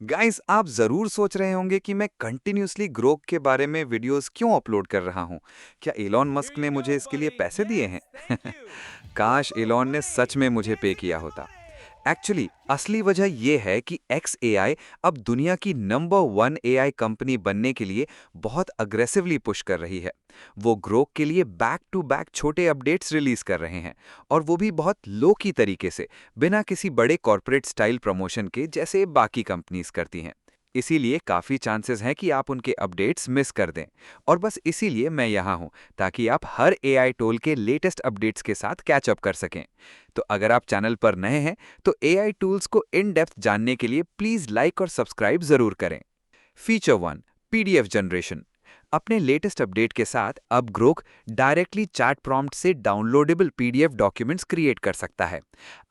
Guys, आप जरूर सोच रहे होंगे कि मैं कंटिन्यूअसली ग्रोक के बारे में वीडियोस क्यों अपलोड कर रहा हूं। क्या एलॉन Here मस्क ने you मुझे go, इसके लिए buddy. पैसे दिए Yes, thank हैं? you. काश एलॉन ने सच में Okay, मुझे पे music किया and होता। play. एक्चुअली असली वजह यह है कि एक्स एआई अब दुनिया की नंबर वन एआई कंपनी बनने के लिए बहुत अग्रेसिवली पुश कर रही है। वो ग्रोक के लिए बैक टू बैक छोटे अपडेट्स रिलीज कर रहे हैं, और वो भी बहुत लो की तरीके से, बिना किसी बड़े कॉर्पोरेट स्टाइल प्रमोशन के जैसे बाकी कंपनीज करती हैं। इसीलिए काफ़ी चांसेस हैं कि आप उनके अपडेट्स मिस कर दें। और बस इसीलिए मैं यहाँ हूँ, ताकि आप हर एआई टूल के लेटेस्ट अपडेट्स के साथ कैच अप कर सकें। तो अगर आप चैनल पर नए हैं, तो एआई टूल्स को इन डेप्थ जानने के लिए प्लीज़ लाइक और सब्सक्राइब ज़रूर करें। Feature 1, PDF generation. अपने लेटेस्ट अपडेट के साथ अब ग्रोक डायरेक्टली चैट प्रॉम्प्ट से डाउनलोडेबल पीडीएफ डॉक्यूमेंट्स क्रिएट कर सकता है।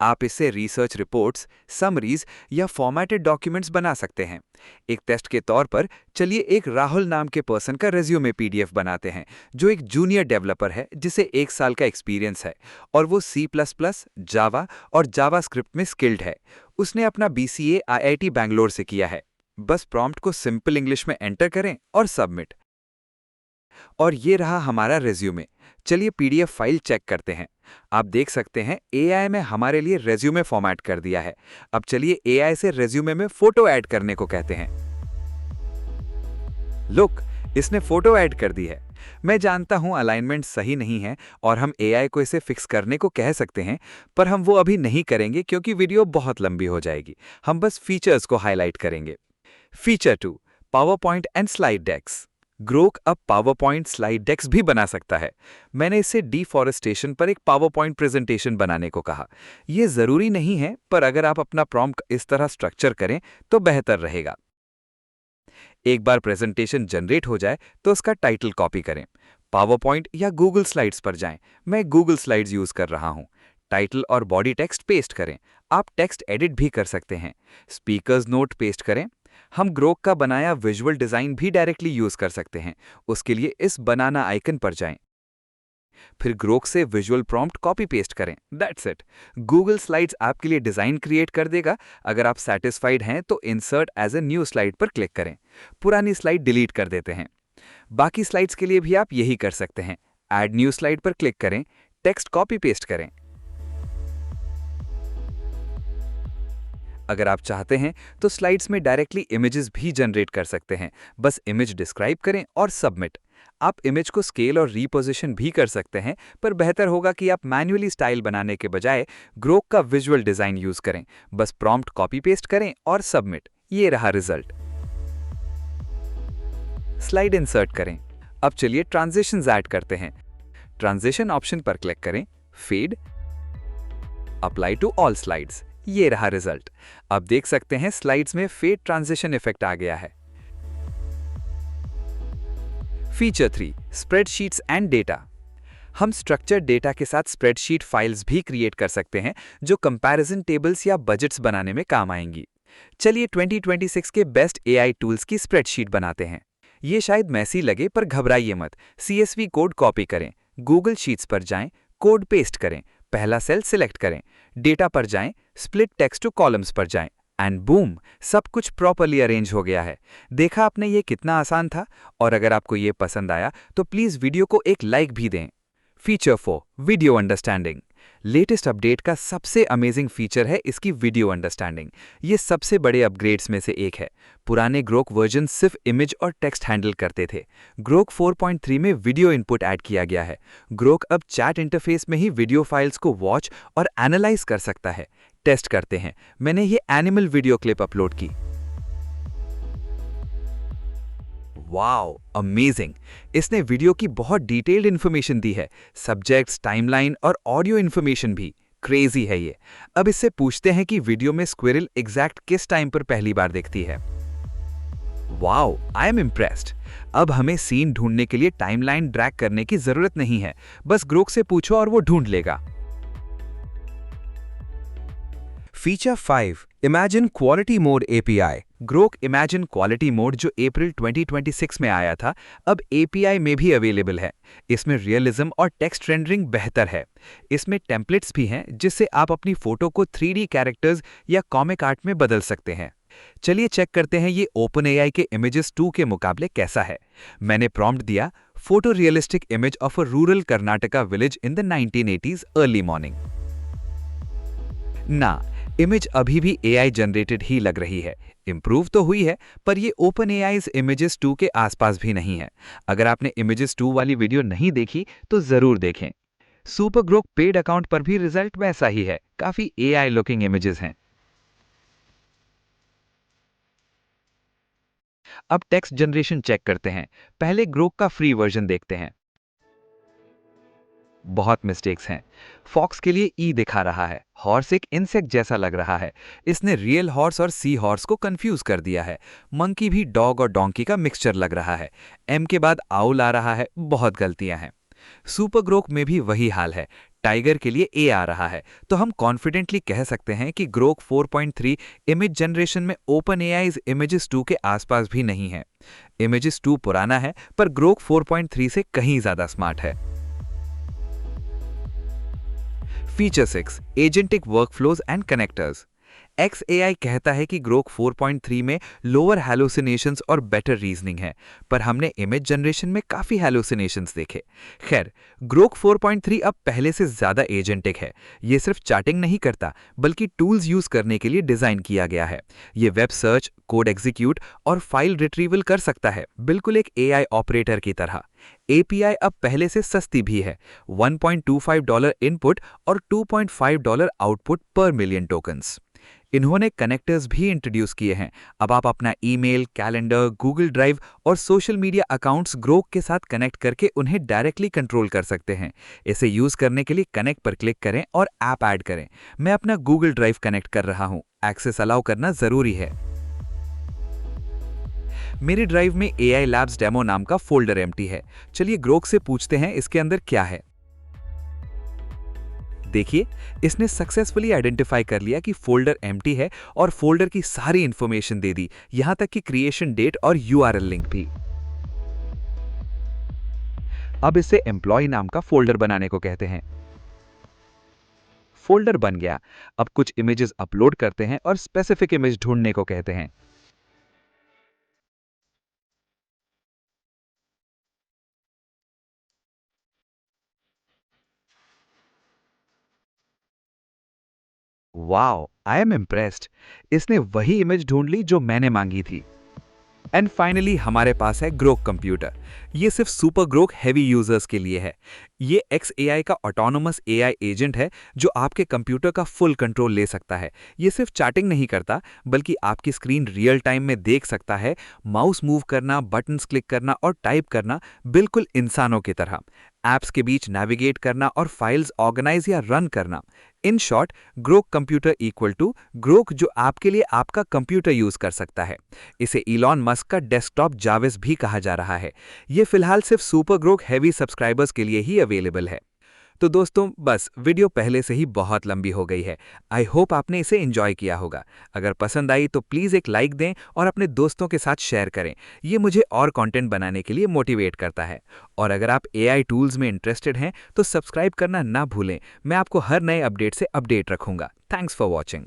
आप इससे रिसर्च रिपोर्ट्स, समरीज या फॉर्मेटेड डॉक्यूमेंट्स बना सकते हैं। एक टेस्ट के तौर पर चलिए एक राहुल नाम के पर्सन का रेज्यूमे पीडीएफ बनाते हैं, जो एक जूनियर डेवलपर है जिसे 1 साल का एक्सपीरियंस है, और वो C++, जावा और जावास्क्रिप्ट में स्किल्ड है। उसने अपना बीसीए आईआईटी बैंगलोर से किया है। बस प्रॉम्प्ट को सिंपल इंग्लिश में एंटर करें और सबमिट। और ये रहा हमारा रेज्यूमे। चलिए पीडीएफ फाइल चेक करते हैं। आप देख सकते हैं एआई में हमारे लिए रेज्यूमे फॉर्मेट कर दिया है। अब चलिए एआई से रेज्यूमे में फोटो ऐड करने को कहते हैं। लुक, इसने फोटो ऐड कर दी है। मैं जानता हूं अलाइनमेंट सही नहीं है और हम एआई को इसे फिक्स करने को कह सकते हैं, पर हम वो अभी नहीं करेंगे क्योंकि वीडियो बहुत लंबी हो जाएगी। हम बस फीचर्स को हाईलाइट करेंगे। Feature 2, PowerPoint and slide decks. Grok अब पावर पॉइंट स्लाइड डेक्स भी बना सकता है। मैंने इससे डिफॉरेस्टेशन पर एक पावर पॉइंट प्रेजेंटेशन बनाने को कहा। यह जरूरी नहीं है, पर अगर आप अपना प्रॉम्प्ट इस तरह स्ट्रक्चर करें तो बेहतर रहेगा। एक बार प्रेजेंटेशन जनरेट हो जाए तो उसका टाइटल कॉपी करें। पावर पॉइंट या गूगल स्लाइड्स पर जाएं। मैं गूगल स्लाइड्स यूज कर रहा हूं। टाइटल और बॉडी टेक्स्ट पेस्ट करें। आप टेक्स्ट एडिट भी कर सकते हैं। स्पीकर्स नोट पेस्ट करें। हम ग्रोक का बनाया विजुअल डिजाइन भी डायरेक्टली यूज कर सकते हैं। उसके लिए इस बनाना आइकन पर जाएं। फिर ग्रोक से विजुअल प्रॉम्प्ट कॉपी पेस्ट करें। That's it. गूगल स्लाइड्स आपके लिए डिजाइन क्रिएट कर देगा। अगर आप सेटिस्फाइड हैं तो insert as a new slide पर क्लिक करें। पुरानी स्लाइड डिलीट कर देते हैं। बाकी स्लाइड्स के लिए भी आप यही कर सकते हैं। ऐड न्यू स्लाइड पर क्लिक करें, टेक्स्ट कॉपी पेस्ट करें। अगर आप चाहते हैं तो स्लाइड्स में डायरेक्टली इमेजेस भी जनरेट कर सकते हैं। बस इमेज डिस्क्राइब करें और सबमिट। आप इमेज को स्केल और रीपोजिशन भी कर सकते हैं, पर बेहतर होगा कि आप मैन्युअली स्टाइल बनाने के बजाय ग्रोक का विजुअल डिजाइन यूज करें। बस प्रॉम्प्ट कॉपी पेस्ट करें और सबमिट। ये रहा रिजल्ट। स्लाइड इंसर्ट करें। अब चलिए ट्रांजिशंस ऐड करते हैं। ट्रांजिशन ऑप्शन पर क्लिक करें, fade, apply to all slides. ये रहा रिजल्ट। अब देख सकते हैं स्लाइड्स में फेड ट्रांजिशन इफेक्ट आ गया है। Feature 3, spreadsheets and data. हम स्ट्रक्चर्ड डेटा के साथ स्प्रेडशीट फाइल्स भी क्रिएट कर सकते हैं, जो कंपैरिजन टेबल्स या बजट्स बनाने में काम आएंगी। चलिए 2026 के बेस्ट एआई टूल्स की स्प्रेडशीट बनाते हैं। ये शायद मैसी लगे, पर घबराइए मत। सीएसवी कोड कॉपी करें, गूगल शीट्स पर जाएं, कोड पेस्ट करें, पहला सेल सिलेक्ट करें, डेटा पर जाएं, स्प्लिट टेक्स्ट टू कॉलम्स पर जाएं, एंड बूम, सब कुछ प्रॉपर्ली अरेंज हो गया है। देखा आपने, ये कितना आसान था। और अगर आपको ये पसंद आया तो प्लीज वीडियो को एक लाइक भी दें। Feature 4, video understanding. Latest update का सबसे अमेजिंग फीचर है इसकी वीडियो अंडरस्टैंडिंग। ये सबसे बड़े अपग्रेड्स में से एक है। पुराने ग्रोक वर्जन सिर्फ इमेज और टेक्स्ट हैंडल करते थे। ग्रोक 4.3 में वीडियो इनपुट ऐड किया गया है। ग्रोक अब चैट इंटरफेस में ही वीडियो फाइल्स को वॉच और एनालाइज कर सकता है। टेस्ट करते हैं। मैंने ये एनिमल वीडियो क्लिप अपलोड की। Wow, amazing! इसने वीडियो की बहुत डिटेल्ड इन्फॉर्मेशन दी है। सब्जेक्ट्स, टाइमलाइन और ऑडियो इन्फॉर्मेशन भी। क्रेजी है ये। अब इससे पूछते हैं कि वीडियो में स्क्विरल एग्जैक्ट किस टाइम पर पहली बार दिखती है। Wow, I am impressed. अब हमें सीन ढूंढने के लिए टाइमलाइन ड्रैग करने की जरूरत नहीं है। बस ग्रोक से पूछो और वो ढूंढ लेगा। Feature 5, imagine quality mode API. Grok imagine quality mode, जो अप्रैल 2026 में आया था, अब एपीआई में भी अवेलेबल है। इसमें रियलिज्म और टेक्स्ट रेंडरिंग बेहतर है। इसमें टेम्पलेट्स भी हैं, जिससे आप अपनी फोटो को 3D कैरेक्टर्स या कॉमिक आर्ट में बदल सकते हैं। चलिए चेक करते हैं ये OpenAI के इमेजेस 2 के मुकाबले कैसा है। मैंने प्रॉम्प्ट दिया photo realistic image of a rural Karnataka village in the 1980s early morning. ना, इमेज अभी भी AI जनरेटेड ही लग रही है। इम्प्रूव तो हुई है, पर ये OpenAI's इमेजेस 2 के आसपास भी नहीं है। अगर आपने इमेजेस 2 वाली वीडियो नहीं देखी तो जरूर देखें। सुपर ग्रोक पेड अकाउंट पर भी रिजल्ट वैसा ही है, काफी AI लुकिंग इमेजेस हैं। अब टेक्स्ट जनरेशन चेक करते हैं। पहले ग्रोक का फ्री वर्जन देखते हैं। बहुत मिस्टेक्स हैं। फॉक्स के लिए ई दिखा रहा है, हॉर्स एक इंसेक्ट जैसा लग रहा है। इसने रियल हॉर्स और सी हॉर्स को कंफ्यूज कर दिया है। मंकी भी डॉग और डोंकी का मिक्सचर लग रहा है। एम के बाद आउल आ रहा है, बहुत गलतियां हैं। सुपर ग्रोक में भी वही हाल है। टाइगर के लिए ए आ रहा है, तो हम कॉन्फिडेंटली कह सकते हैं कि ग्रोक 4.3 इमेज जनरेशन में OpenAI's इमेजेस 2 के आसपास भी नहीं है। इमेजेस 2 पुराना है, पर ग्रोक 4.3 से कहीं ज्यादा स्मार्ट है। Feature 6 agentic workflows and connectors. XAI कहता है कि ग्रोक 4.3 में लोअर हैलोसिनेशंस और बेटर रीजनिंग है, पर हमने इमेज जनरेशन में काफी हैलोसिनेशंस देखे। खैर, ग्रोक 4.3 अब पहले से ज्यादा एजेंटिक है। ये सिर्फ चैटिंग नहीं करता, बल्कि टूल्स यूज करने के लिए डिजाइन किया गया है। ये वेब सर्च, कोड एग्जीक्यूट और फाइल रिट्रीवल कर सकता है, बिल्कुल एक AI ऑपरेटर की तरह। API अब पहले से सस्ती भी है, $1.25 इनपुट और $2.5 आउटपुट पर मिलियन टोकन्स। इन्होंने कनेक्टर्स भी इंट्रोड्यूस किए हैं। अब आप अपना ईमेल, कैलेंडर, गूगल ड्राइव और सोशल मीडिया अकाउंट्स ग्रोक के साथ कनेक्ट करके उन्हें डायरेक्टली कंट्रोल कर सकते हैं। इसे यूज करने के लिए कनेक्ट पर क्लिक करें और ऐप ऐड करें। मैं अपना गूगल ड्राइव कनेक्ट कर रहा हूं। एक्सेस अलाउ करना जरूरी है। मेरे ड्राइव में AI लैब्स डेमो नाम का फोल्डर एम्प्टी है। चलिए ग्रोक से पूछते हैं इसके अंदर क्या है। देखिए, इसने सक्सेसफुली आइडेंटिफाई कर लिया कि फोल्डर एम्प्टी है और फोल्डर की सारी इंफॉर्मेशन दे दी, यहां तक कि क्रिएशन डेट और URL लिंक भी। अब इसे एम्प्लॉय नाम का फोल्डर बनाने को कहते हैं। फोल्डर बन गया। अब कुछ इमेजेस अपलोड करते हैं और स्पेसिफिक इमेज ढूंढने को कहते हैं। Wow, I am impressed. इसने वही इमेज ढूंढ ली जो मैंने मांगी थी। एंड फाइनली हमारे पास है ग्रोक कंप्यूटर। ये सिर्फ सुपर ग्रोक हैवी यूजर्स के लिए है। ये XAI का ऑटोनोमस AI एजेंट है जो आपके कंप्यूटर का फुल कंट्रोल ले सकता है। ये सिर्फ चैटिंग नहीं करता, बल्कि आपकी स्क्रीन रियल टाइम में देख सकता है, माउस मूव करना, बटन्स क्लिक करना और टाइप करना, बिल्कुल इंसानों की तरह। ऐप्स के बीच नेविगेट करना और फाइल्स ऑर्गेनाइज या रन करना। In short, Grok computer equal to Grok जो आपके लिए आपका कंप्यूटर यूज कर सकता है। इसे इलॉन मस्क का डेस्कटॉप जाविस भी कहा जा रहा है। ये फिलहाल सिर्फ सुपर ग्रोक हैवी सब्सक्राइबर्स के लिए ही अवेलेबल है। तो दोस्तों, बस वीडियो पहले से ही बहुत लंबी हो गई है। आई होप आपने इसे एंजॉय किया होगा। अगर पसंद आई तो प्लीज़ एक लाइक दें और अपने दोस्तों के साथ शेयर करें। ये मुझे और कंटेंट बनाने के लिए मोटिवेट करता है। और अगर आप AI टूल्स में इंटरेस्टेड हैं तो सब्सक्राइब करना ना भूलें। मैं आपको हर नए अपडेट से अपडेट रखूंगा। Thanks for watching.